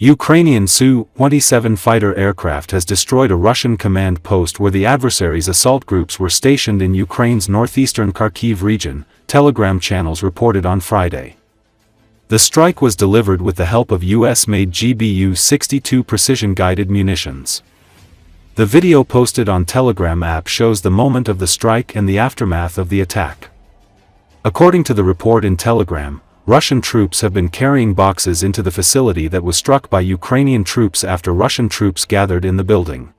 Ukrainian Su-27 fighter aircraft has destroyed a Russian command post where the adversaries' assault groups were stationed in Ukraine's northeastern Kharkiv region, Telegram channels reported on Friday. The strike was delivered with the help of US-made GBU-62 precision-guided munitions. The video posted on Telegram app shows the moment of the strike and the aftermath of the attack. According to the report in Telegram, Russian troops have been carrying boxes into the facility that was struck by Ukrainian troops after Russian troops gathered in the building.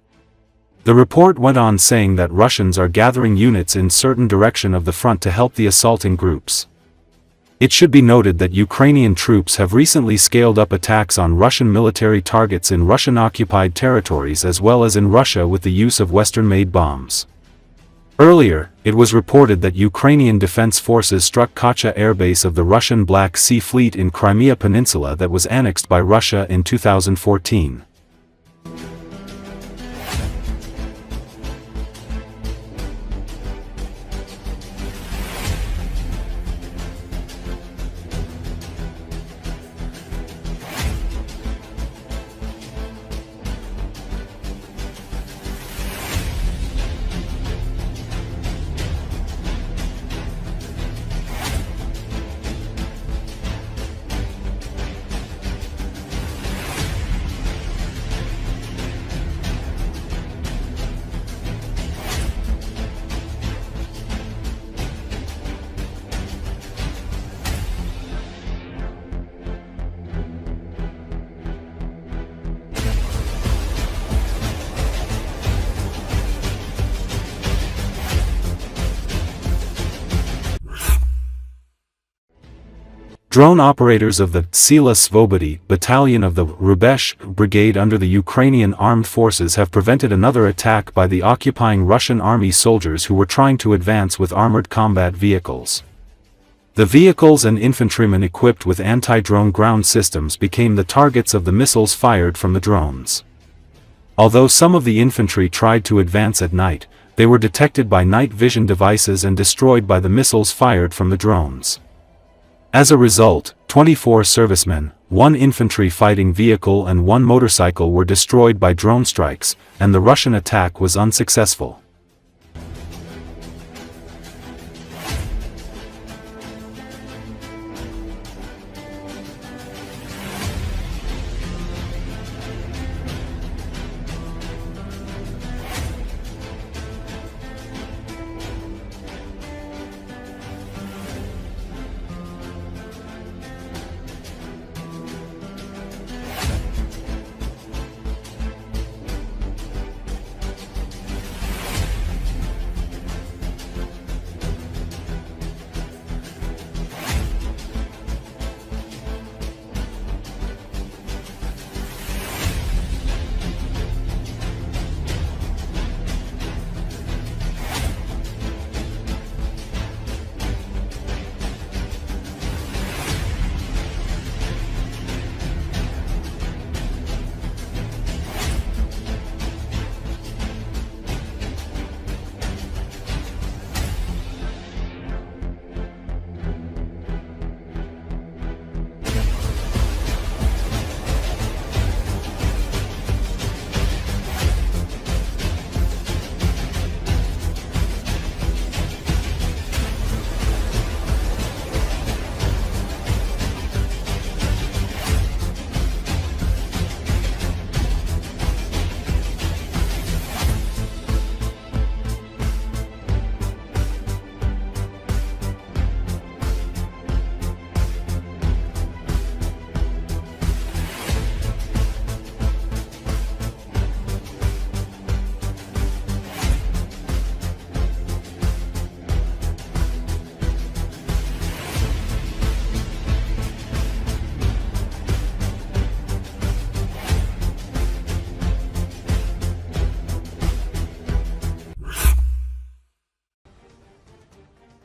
The report went on saying that Russians are gathering units in certain direction of the front to help the assaulting groups. It should be noted that Ukrainian troops have recently scaled up attacks on Russian military targets in Russian-occupied territories as well as in Russia with the use of Western-made bombs. Earlier, it was reported that Ukrainian defense forces struck Bucha airbase of the Russian Black Sea Fleet in Crimea Peninsula that was annexed by Russia in 2014. Drone operators of the Cilus Vobodi battalion of the Rubesh Brigade under the Ukrainian armed forces have prevented another attack by the occupying Russian army soldiers who were trying to advance with armored combat vehicles. The vehicles and infantrymen equipped with anti-drone ground systems became the targets of the missiles fired from the drones. Although some of the infantry tried to advance at night, they were detected by night vision devices and destroyed by the missiles fired from the drones. As a result, 24 servicemen, 1 infantry fighting vehicle and 1 motorcycle were destroyed by drone strikes, and the Russian attack was unsuccessful.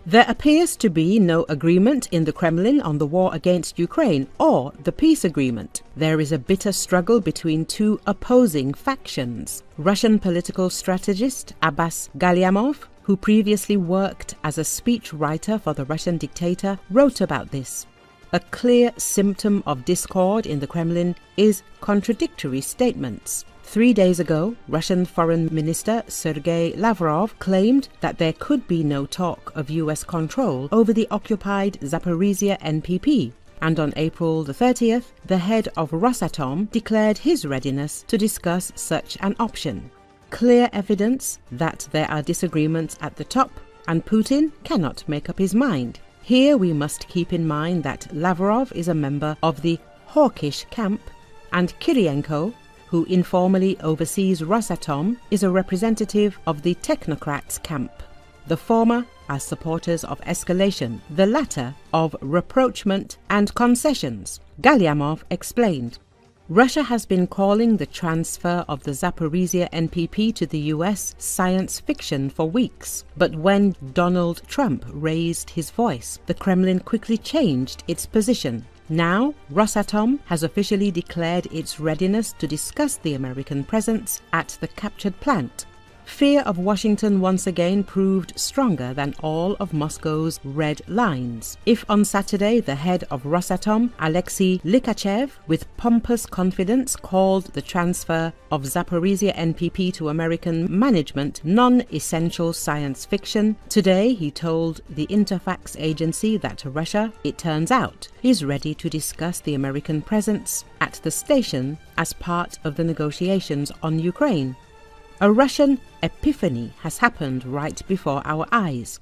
There appears to be no agreement in the Kremlin on the war against Ukraine or the peace agreement. There is a bitter struggle between two opposing factions. Russian political strategist Abbas Galyamov, who previously worked as a speechwriter for the Russian dictator, wrote about this. A clear symptom of discord in the Kremlin is contradictory statements. 3 days ago, Russian Foreign Minister Sergei Lavrov claimed that there could be no talk of US control over the occupied Zaporizhia NPP. And on April the 30th, the head of Rosatom declared his readiness to discuss such an option. Clear evidence that there are disagreements at the top, and Putin cannot make up his mind. Here we must keep in mind that Lavrov is a member of the hawkish camp, and Kirienko, who informally oversees Rosatom, is a representative of the technocrats camp. The former as supporters of escalation, the latter of rapprochement and concessions. Galyamov explained. Russia has been calling the transfer of the Zaporizhia NPP to the US science fiction for weeks. But when Donald Trump raised his voice, the Kremlin quickly changed its position. Now, Rosatom has officially declared its readiness to discuss the American presence at the captured plant. Fear of Washington once again proved stronger than all of Moscow's red lines. If on Saturday the head of Rosatom, Alexei Likachev, with pompous confidence called the transfer of Zaporizhia NPP to American management non-essential science fiction, today he told the Interfax agency that Russia, it turns out, is ready to discuss the American presence at the station as part of the negotiations on Ukraine. A Russian epiphany has happened right before our eyes.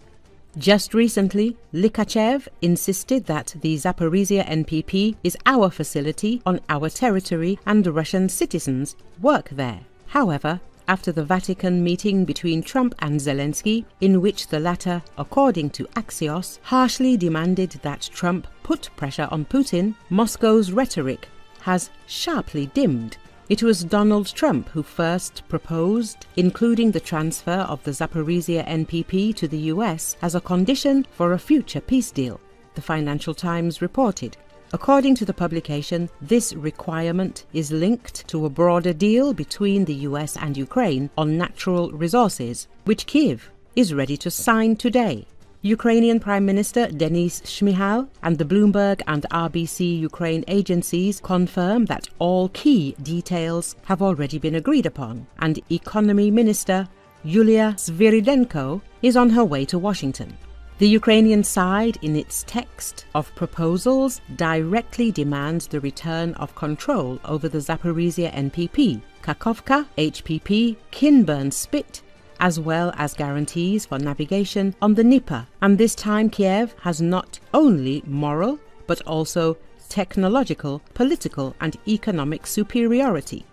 Just recently, Likachev insisted that the Zaporizhia NPP is our facility on our territory and Russian citizens work there. However, after the Vatican meeting between Trump and Zelensky, in which the latter, according to Axios, harshly demanded that Trump put pressure on Putin, Moscow's rhetoric has sharply dimmed. It was Donald Trump who first proposed including the transfer of the Zaporizhia NPP to the US as a condition for a future peace deal, the Financial Times reported. According to the publication, this requirement is linked to a broader deal between the US and Ukraine on natural resources, which Kiev is ready to sign today. Ukrainian Prime Minister Denis Shmyhal and the Bloomberg and RBC Ukraine agencies confirm that all key details have already been agreed upon, and Economy Minister Yulia Sviridenko is on her way to Washington. The Ukrainian side, in its text of proposals, directly demands the return of control over the Zaporizhia NPP, Kakhovka, HPP, Kinburn-Spit, as well as guarantees for navigation on the Dnieper. And this time Kiev has not only moral, but also technological, political and economic superiority.